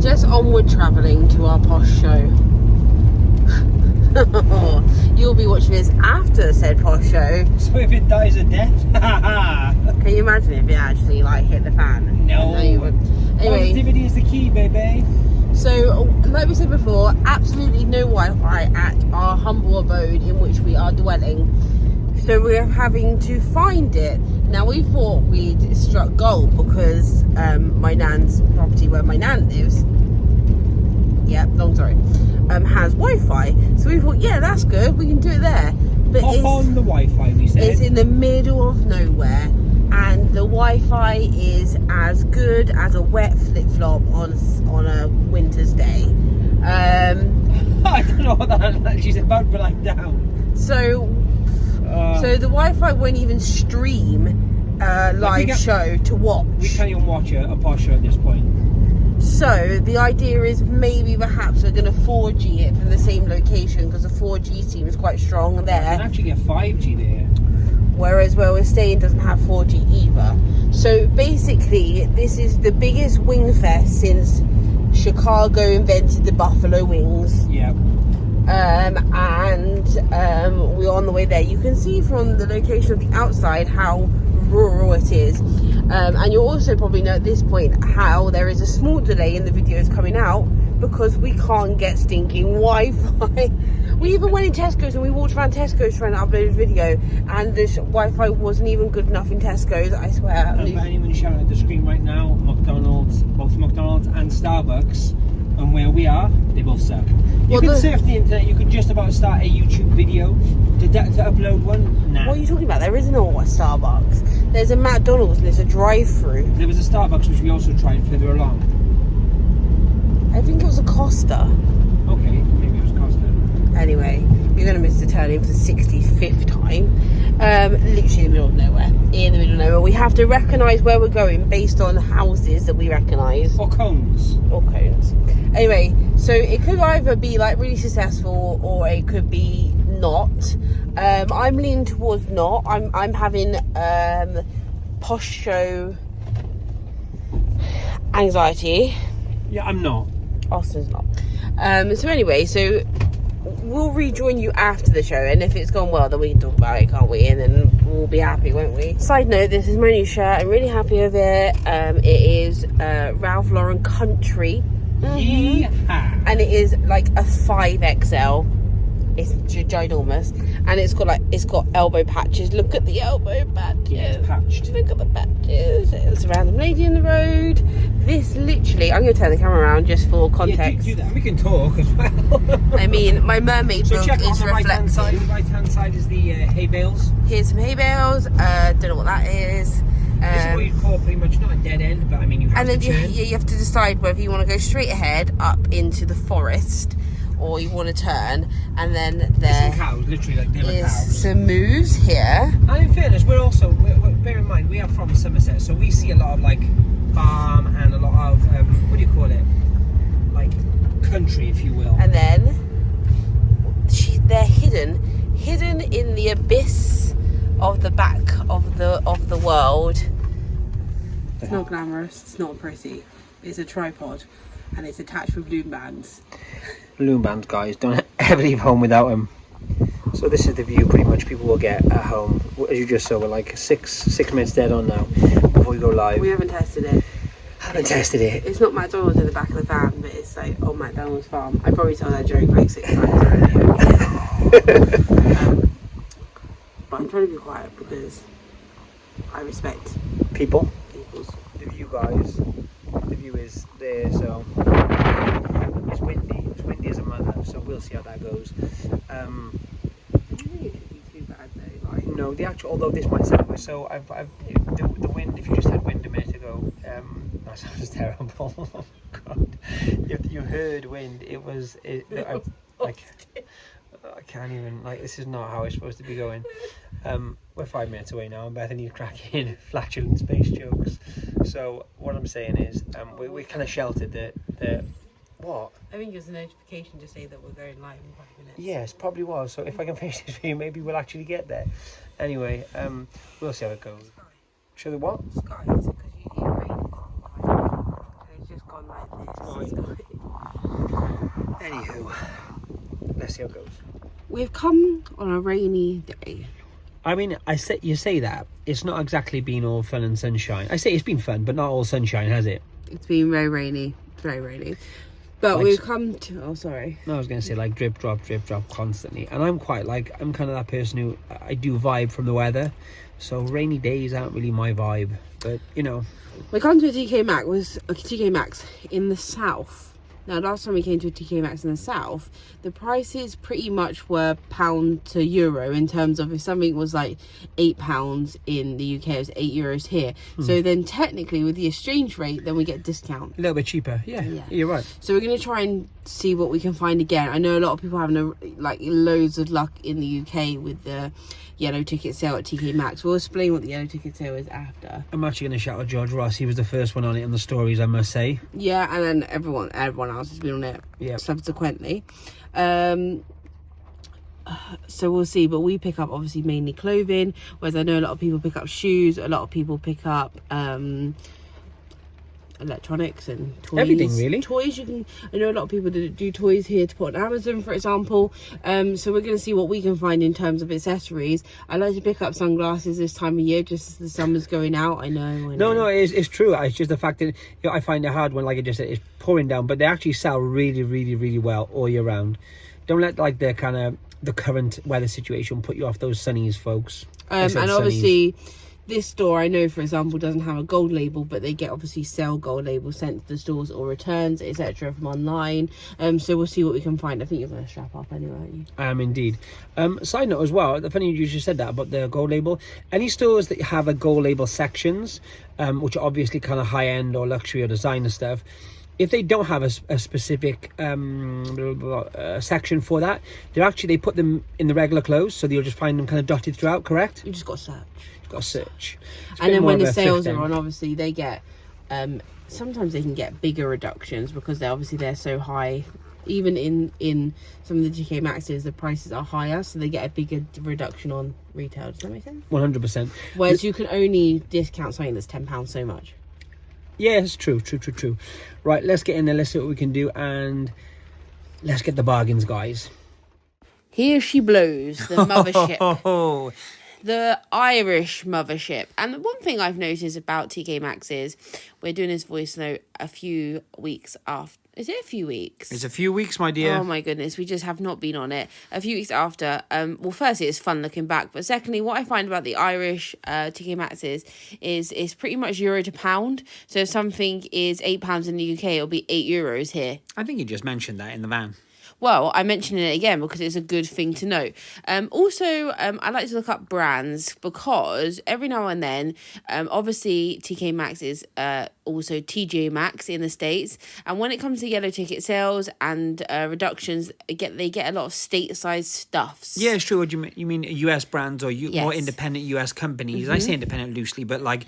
just onward travelling to our posh show. You'll be watching this after said posh show. So if it dies a death, can you imagine if it actually like hit the fan? No. You would. Anyway, positivity is the key, baby. So, like we said before, absolutely no Wi-Fi at our humble abode in which we are dwelling. So we're having to find it. Now we thought we'd struck gold because my nan's property where my nan lives, yep, long story, has Wi-Fi. So we thought, yeah, that's good, we can do it there. But Hop on the Wi-Fi, we said. It's in the middle of nowhere, and the Wi-Fi is as good as a wet flip-flop on a winter's day. I don't know what that. She's about to lie down. So the Wi-Fi won't even stream live show to watch. We can't even watch a posh show at this point. So the idea is maybe perhaps we're going to 4G it from the same location because the 4G seems quite strong there. You can actually get 5G there. Whereas where we're staying doesn't have 4G either. So basically, this is the biggest wing fest since Chicago invented the buffalo wings. Yeah. And we're on the way there. You can see from the location of the outside how rural it is. And you'll also probably know at this point how there is a small delay in the videos coming out because we can't get stinking Wi-Fi. We even went in Tesco's and we walked around Tesco's trying to upload a video, and this Wi-Fi wasn't even good enough in Tesco's, I swear. And for anyone shouting at the screen right now, McDonald's, both McDonald's and Starbucks, and where we are, they both suck. You can surf the internet, you can just about start a YouTube video. To upload one? Nah. What are you talking about? There isn't a Starbucks. There's a McDonald's and there's a drive-through. There was a Starbucks which we also tried further along. I think it was a Costa. Okay, maybe it was Costa. Anyway, you're going to miss the turn-in for the 65th time. Literally in the middle of nowhere. In the middle of nowhere. We have to recognise where we're going based on houses that we recognise. Or cones. Or cones. Anyway, so it could either be like really successful or it could be not. I'm leaning towards not. I'm having posh show anxiety. Yeah, I'm not. Austin's not. So anyway, so we'll rejoin you after the show, and if it's gone well, then we can talk about it, can't we? And then we'll be happy, won't we? Side note, this is my new shirt. I'm really happy with it. It is Ralph Lauren Country. Yeah. And it is like a 5XL. It's ginormous, and it's got elbow patches. Look at the elbow patches. Yeah, it's patched. Look at the patches. There's a random lady in the road. This literally, I'm going to turn the camera around just for context. Yeah, do that. We can talk as well. I mean, my mermaid book check is on the right-hand side. reflective. The right-hand side is the hay bales. Here's some hay bales. Don't know what that is. This is what you'd call pretty much not a dead end, but I mean you have to turn. You have to decide whether you want to go straight ahead up into the forest or you want to turn, and then there cows, literally like is cows. some moves here. And in fairness, we're bear in mind we are from Somerset, so we see a lot of like farm and a lot of what do you call it, like country, if you will. And then they're hidden in the abyss of the back of the world. It's not glamorous, it's not pretty. It's a tripod and it's attached with balloon bands. Balloon bands, guys, don't ever leave home without them. So this is the view pretty much people will get at home. As you just saw, we're like six minutes dead on now before we go live. We haven't tested it. It's not McDonald's in the back of the van, but it's like on McDonald's farm. I probably told that joke like 6 times already. But I'm trying to be quiet because I respect people's. The view, guys. The view is there, so it's windy. It's windy as a mother, so we'll see how that goes. I don't think it should be too bad though. Like, no, the actual, although this might sound so the wind. If you just had wind a minute ago, that sounds terrible. Oh God, you heard wind. I can't even, like, this is not how it's supposed to be going. We're 5 minutes away now and Bethany's cracking flatulent space jokes. So what I'm saying is we kind of sheltered the what? I think it's a notification to say that we're going live in 5 minutes. Yes, probably was. So if I can finish this video, maybe we'll actually get there. Anyway, we'll see how it goes. Show the what? Skies, because you hear rain. It's just gone on like this. Anywho, let's see how it goes. We've come on a rainy day. I mean, you say that. It's not exactly been all fun and sunshine. I say it's been fun, but not all sunshine, has it? It's been very rainy. Very rainy. But Like, we've come to... Oh, sorry. No, I was going to say, like, drip, drop constantly. And I'm quite, like, I'm kind of that person who... I do vibe from the weather. So rainy days aren't really my vibe. But, you know... We come to a Tkmaxx in the south. Now, last time we came to a Tkmaxx in the south, the prices pretty much were pound to euro in terms of if something was like £8 in the UK, it was €8 here. So then technically with the exchange rate, then we get a discount. A little bit cheaper. Yeah, you're right. So we're going to try and see what we can find again. I know a lot of people having loads of luck in the UK with the yellow ticket sale at Tkmaxx. We'll explain what the yellow ticket sale is after. I'm actually going to shout out George Ross. He was the first one on it in the stories, I must say. Yeah, and then everyone else has been on it subsequently. So we'll see, but we pick up obviously mainly clothing, whereas I know a lot of people pick up shoes, a lot of people pick up electronics and toys. Everything, really. Toys, I know a lot of people do toys here to put on Amazon, for example. So we're going to see what we can find in terms of accessories. I like to pick up sunglasses this time of year, just as the summer's going out. I know. No, it's true. It's just the fact that I find it hard when, like I just said, it's pouring down, but they actually sell really, really, really well all year round. Don't let like the current weather situation put you off those sunnies, folks. And obviously, this store, I know, for example, doesn't have a gold label, but they get obviously sell gold labels sent to the stores or returns, etc. from online. So we'll see what we can find. I think you're going to strap up anyway, aren't you? I am indeed. Side note as well, funny you just said that about the gold label. Any stores that have a gold label sections, which are obviously kind of high end or luxury or designer stuff, if they don't have a specific section for that, they put them in the regular clothes, so you'll just find them kind of dotted throughout. Correct? You just got to search. Got to search. And then when the sales are on, obviously they get sometimes they can get bigger reductions because they're so high. Even in some of the Tkmaxxes, the prices are higher, so they get a bigger reduction on retail. Does that make sense? 100%. Whereas you can only discount something that's £10 so much. Yeah, it's true. Right, let's get in there. Let's see what we can do, and let's get the bargains, guys. Here she blows, the mothership. The Irish mothership. And the one thing I've noticed about Tkmaxx is we're doing this voice note a few weeks after. Is it a few weeks? It's a few weeks, my dear. Oh my goodness, we just have not been on it. A few weeks after. Well, firstly, it's fun looking back. But secondly, what I find about the Irish Tkmaxxes is it's pretty much euro to pound. So if something is £8 in the UK, it'll be €8 here. I think you just mentioned that in the van. Well, I'm mentioning it again because it's a good thing to know. Also, I like to look up brands because every now and then, obviously Tkmaxx is also TJ Maxx in the States. And when it comes to yellow ticket sales and reductions, they get a lot of stateside stuffs. Yeah, it's true. What you mean US brands or more independent US companies. I say independent loosely, but like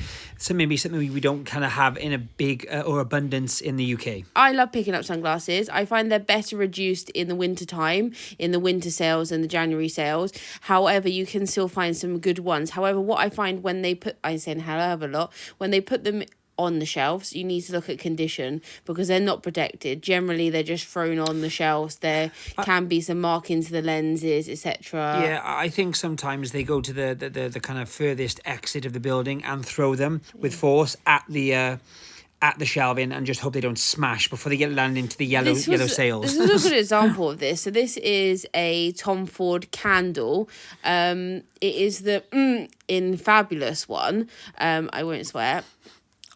maybe something we don't kind of have in a big or abundance in the UK. I love picking up sunglasses. I find they're better reduced in the winter time, in the winter sales and the January sales. However, you can still find some good ones. However, what I find when they put, I say hell of a lot, when they put them on the shelves, you need to look at condition because they're not protected. Generally, they're just thrown on the shelves. There can be some markings to the lenses, etc. Yeah, I think sometimes they go to the kind of furthest exit of the building and throw them with force at the shelving and just hope they don't smash before they get landed into the yellow sails. This is a good example of this. So this is a Tom Ford candle. It is the in Fabulous one. I won't swear.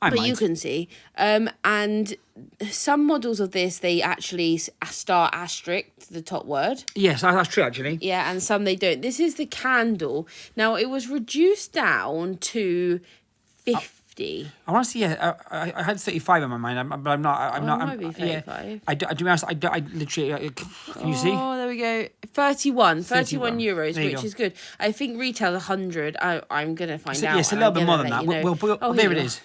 But you can see. And some models of this, they actually start asterisk, the top word. Yes, that's true, actually. Yeah, and some they don't. This is the candle. Now, it was reduced down to 50. I want to see. I had 35 in my mind, but I'm not. I'm not. Might be 35. Yeah, to be honest, I literally. Can you see? Oh, there we go. 31 euros, which is good. I think retail 100. I'm gonna find out. Yes, a little bit more than that. There it is.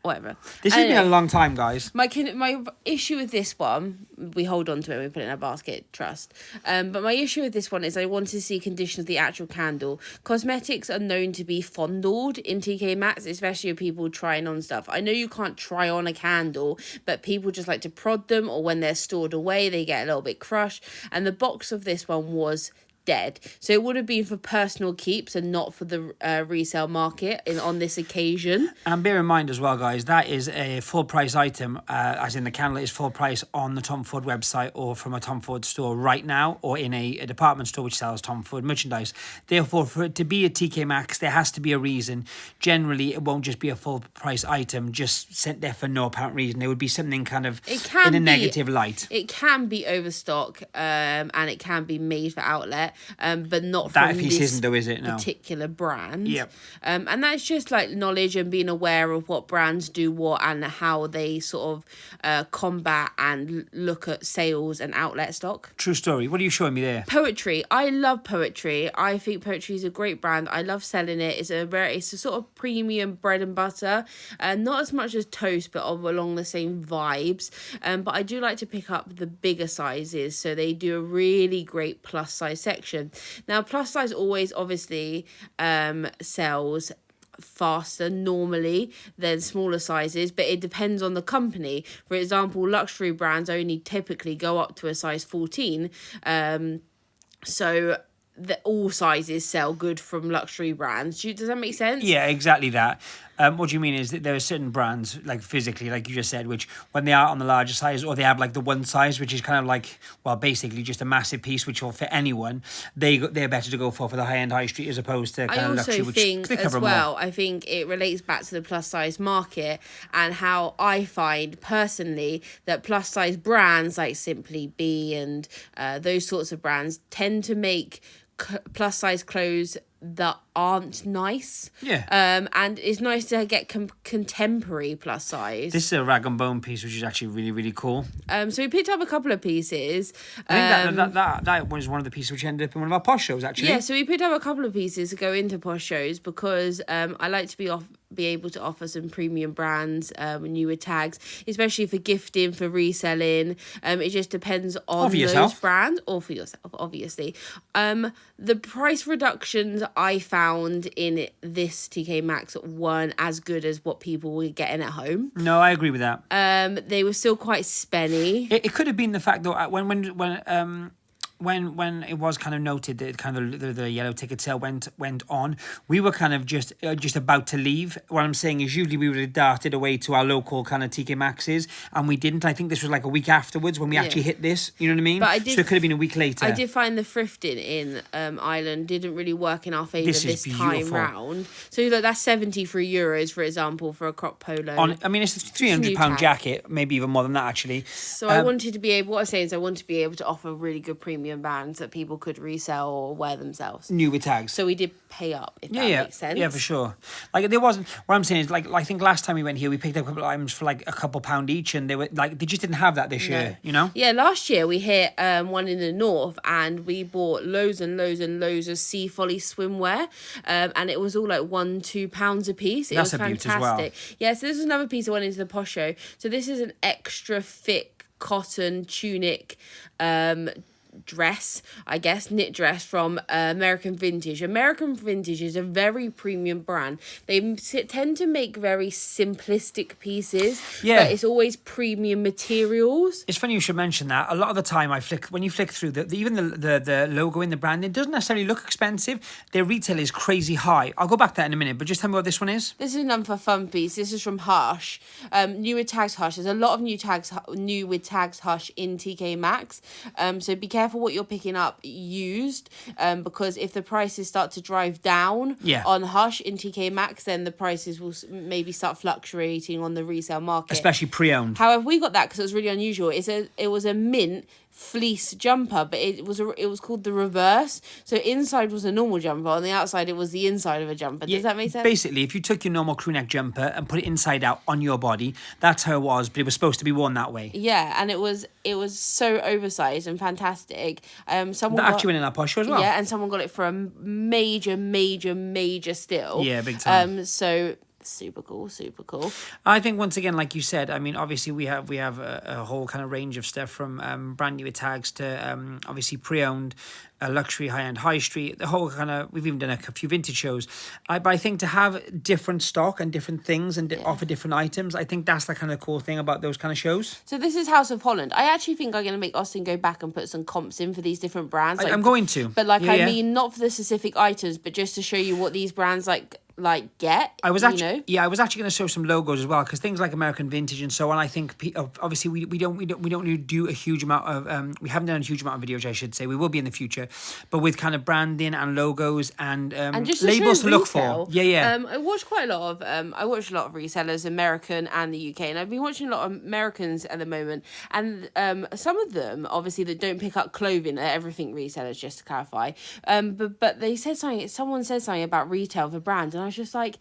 Whatever. This has been Anyway, a long time, guys. my issue with this one, we hold on to it and we put it in a basket, trust. But my issue with this one is I want to see condition of the actual candle. Cosmetics are known to be fondled in Tkmaxx, especially with people trying on stuff. I know you can't try on a candle, but people just like to prod them, or when they're stored away, they get a little bit crushed. And the box of this one was dead, so it would have been for personal keeps and not for the resale market on this occasion. And bear in mind as well, guys, that is a full price item, as in the candle is full price on the Tom Ford website or from a Tom Ford store right now, or in a department store which sells Tom Ford merchandise. Therefore, for it to be a Tkmaxx, there has to be a reason. Generally, it won't just be a full price item just sent there for no apparent reason. There would be something kind of in a negative light. It can be overstock, and it can be made for outlet. But not that from piece this isn't though, is it? No. particular brand. Yep. And that's just like knowledge and being aware of what brands do what and how they sort of combat and look at sales and outlet stock. True story. What are you showing me there? Poetry. I love Poetry. I think Poetry is a great brand. I love selling it. It's a sort of premium bread and butter, not as much as Toast, but along the same vibes. But I do like to pick up the bigger sizes, so they do a really great plus size section. Now, plus size always obviously sells faster normally than smaller sizes, but it depends on the company. For example, luxury brands only typically go up to a size 14, so all sizes sell good from luxury brands. Does that make sense? Yeah, exactly that. What do you mean is that there are certain brands, like physically, like you just said, which when they are on the larger size, or they have like the one size, which is kind of like, well, basically just a massive piece which will fit anyone, they're better to go for the high-end high street as opposed to kind of luxury, which they cover more. I think it relates back to the plus size market and how I find personally that plus size brands like Simply Be and those sorts of brands tend to make plus size clothes that aren't nice. Yeah. And it's nice to get contemporary plus size. This is a rag and bone piece, which is actually really, really cool. So we picked up a couple of pieces. I think that was one of the pieces which ended up in one of our posh shows, actually. Yeah, so we picked up a couple of pieces to go into posh shows because I like to be able to offer some premium brands, newer tags, especially for gifting, for reselling. It just depends on those brands, or for yourself, obviously. The price reductions I found in this Tkmaxx weren't as good as what people were getting at home. No, I agree with that. They were still quite spenny. It could have been the fact that when it was kind of noted that kind of the yellow ticket sale went on, we were kind of just about to leave. What I'm saying is usually we would have darted away to our local kind of Tkmaxx's, and we didn't. I think this was like a week afterwards when we actually hit this. You know what I mean? So it could have been a week later. I did find the thrifting in Ireland didn't really work in our favour this time round. So that's €73, for example, for a crop polo. It's a £300 jacket, maybe even more than that actually. So I wanted to be able. What I'm saying is I wanted to be able to offer really good premium bands that people could resell or wear themselves. New with tags. So we did pay up, if that makes sense. Yeah, for sure. Like there wasn't. What I'm saying is, like I think last time we went here, we picked up a couple of items for like a couple £1 each, and they were like they just didn't have that this year. You know? Yeah, last year we hit one in the north, and we bought loads and loads and loads of Sea Folly swimwear, and it was all like £1-2 a piece. It was fantastic. As well. Yeah, so this is another piece that went into the posh show. So this is an extra thick cotton tunic dress, I guess, knit dress from American Vintage. American Vintage is a very premium brand. They tend to make very simplistic pieces, but it's always premium materials. It's funny you should mention that. A lot of the time when you flick through even the logo in the brand, it doesn't necessarily look expensive. Their retail is crazy high. I'll go back to that in a minute, but just tell me what this one is. This is another fun piece. This is from Hush. New with tags Hush. There's a lot of new with tags Hush in Tkmaxx. So be careful what you're picking up used, because if the prices start to drive down on Hush in Tkmaxx, then the prices will maybe start fluctuating on the resale market, especially pre-owned. However, we got that because it was really unusual. It was a mint fleece jumper, but it was called the reverse. So inside was a normal jumper, on the outside it was the inside of a jumper. Does that make sense? Basically, if you took your normal crew neck jumper and put it inside out on your body, that's how it was, but it was supposed to be worn that way. Yeah, and it was so oversized and fantastic. Someone that actually went in our posh show as well. Yeah, and someone got it for a major steal. Yeah, big time. So Super cool, super cool. I think once again, like you said, I mean, obviously we have a whole kind of range of stuff from brand new tags to obviously pre-owned, luxury, high-end, high street, the whole kind of, we've even done a few vintage shows. But I think to have different stock and different things and offer different items, I think that's the kind of cool thing about those kind of shows. So this is House of Holland. I actually think I'm going to make Austin go back and put some comps in for these different brands. I'm going to. But like, I mean, not for the specific items, but just to show you what these brands get. I was actually going to show some logos as well, because things like American Vintage and so on, I think obviously we don't do a huge amount of we haven't done a huge amount of videos, I should say. We will be in the future, but with kind of branding and logos and just labels to look retail, for. Yeah. I watched quite a lot of I watched a lot of resellers, American and the UK, and I've been watching a lot of Americans at the moment, and some of them obviously that don't pick up clothing are everything resellers, just to clarify. But they said something. Someone said something about retail for brands, and I was just like,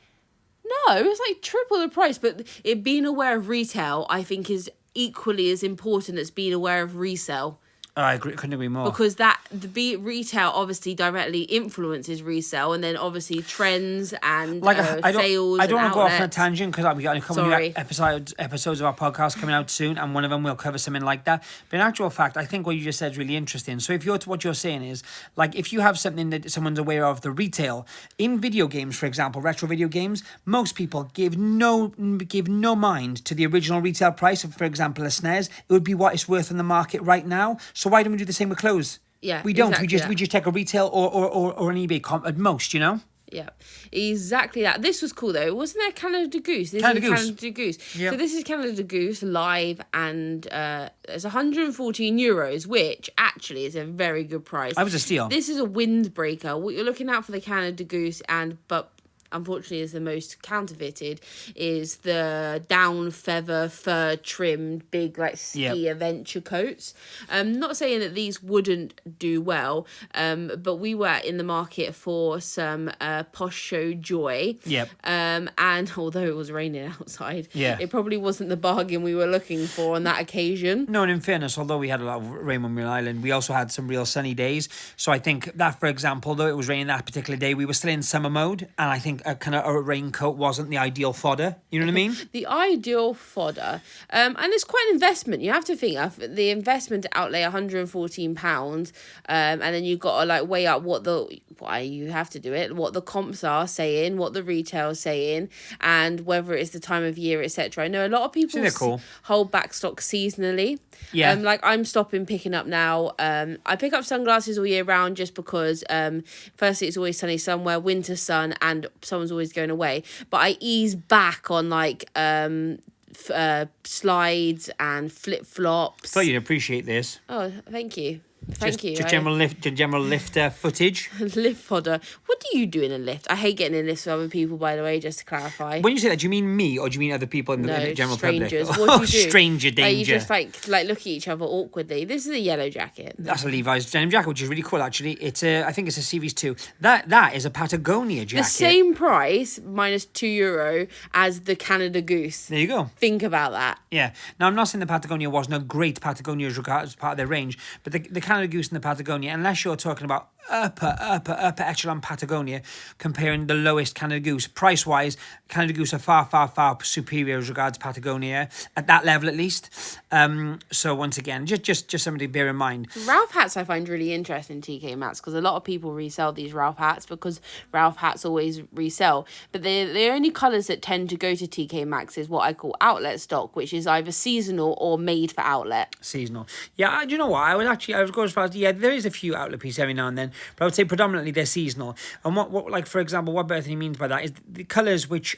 no, it's like triple the price. But it being aware of retail, I think, is equally as important as being aware of resale. I agree, couldn't agree more. Because the retail obviously directly influences resale, and then obviously trends and sales. I don't want to go off on a outlets. tangent, because we got a couple of episodes of our podcast coming out soon, and one of them will cover something like that. But in actual fact, I think what you just said is really interesting. So what you're saying is, like, if you have something that someone's aware of, the retail in video games, for example, retro video games, most people give no mind to the original retail price of, for example, a SNES. It would be what it's worth on the market right now. So why don't we do the same with clothes? Yeah, we don't. Exactly we just take a retail or an eBay comp at most, you know. Yeah, exactly that. This was cool though. Wasn't there Canada Goose? Canada Goose. Yep. So this is Canada Goose live, and it's 114 euros, which actually is a very good price. I was a steal. This is a windbreaker. What you're looking at for the Canada Goose, but unfortunately is the most counterfeited, is the down feather fur trimmed big ski adventure coats. Not saying that these wouldn't do well, but we were in the market for some Posh Show Joy. Yep. And although it was raining outside, it probably wasn't the bargain we were looking for on that occasion. No, and in fairness, although we had a lot of rain on Mill Island, we also had some real sunny days. So I think that, for example, though it was raining that particular day, we were still in summer mode, and I think a raincoat wasn't the ideal fodder. You know what I mean? The ideal fodder. And it's quite an investment. You have to think of the investment to outlay £114, and then you've got to weigh up what the comps are saying, what the retail's saying, and whether it's the time of year, etc. I know a lot of people hold back stock seasonally. Yeah. I'm stopping picking up now. I pick up sunglasses all year round just because firstly it's always sunny somewhere, winter sun, and someone's always going away. But I ease back on slides and flip flops. Thought you'd appreciate this. Oh, thank you. Thank you. General lift footage. Lift fodder. What do you do in a lift? I hate getting in lifts with other people, by the way, just to clarify. When you say that, do you mean me or do you mean other people in the general strangers. public? What do you do? Stranger danger. You just look at each other awkwardly. This is a yellow jacket. That's a Levi's denim jacket, which is really cool actually. It's I think it's a Series 2. That is a Patagonia jacket. The same price, minus €2, as the Canada Goose. There you go. Think about that. Yeah. Now I'm not saying the Patagonia wasn't a great Patagonia as part of their range, but the Canada Goose and the Patagonia, unless you're talking about upper echelon Patagonia, comparing the lowest Canada Goose price wise, Canada Goose are far superior as regards Patagonia at that level at least. So once again, just something to bear in mind. Ralph hats I find really interesting, Tkmaxx, because a lot of people resell these Ralph hats because Ralph hats always resell, but the only colours that tend to go to Tkmaxx is what I call outlet stock, which is either seasonal or made for outlet. Seasonal. Yeah, do you know what? I was going as far as, there is a few outlet pieces every now and then, but I would say predominantly they're seasonal. And what like, for example, what Bethany means by that is the colours which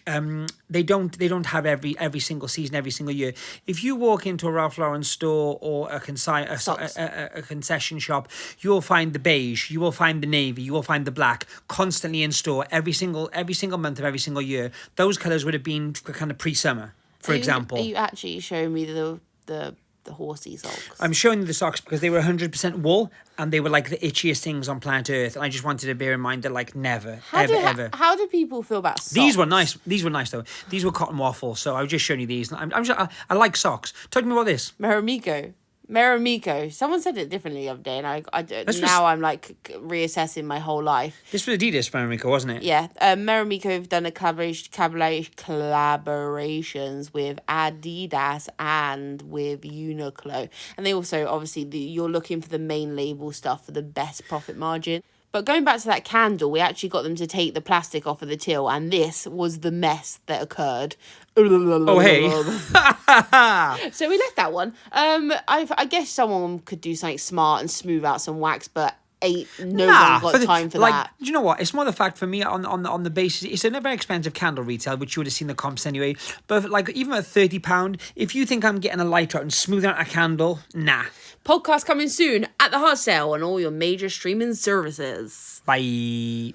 they don't have every single season, every single year. If you walk into a Ralph Lauren store or a concession shop, you will find the beige, you will find the navy, you will find the black constantly in store every single month of every single year. Those colours would have been kind of pre-summer, for example. Are you actually showing me the horsey socks? I'm showing you the socks because they were 100% wool and they were like the itchiest things on planet Earth, and I just wanted to bear in mind that ever. How do people feel about socks? These were nice though. These were cotton waffle, so I was just showing you these. I like socks. Talk to me about this. Marimekko. Meramiko. Someone said it differently the other day, and I'm like reassessing my whole life. This was Adidas Meramiko, wasn't it? Yeah, Meramiko have done a collaborations with Adidas and with Uniqlo, and they also obviously you're looking for the main label stuff for the best profit margin. But going back to that candle, we actually got them to take the plastic off of the till, and this was the mess that occurred. Oh, hey. So we left that one. I guess someone could do something smart and smooth out some wax, but one got time for that. Do you know what? It's more the fact for me on the basis, it's a very expensive candle retail, which you would have seen the comps anyway. But like even at £30, if you think I'm getting a lighter out and smoothing out a candle, nah. Podcast coming soon at the hard sale on all your major streaming services. Bye.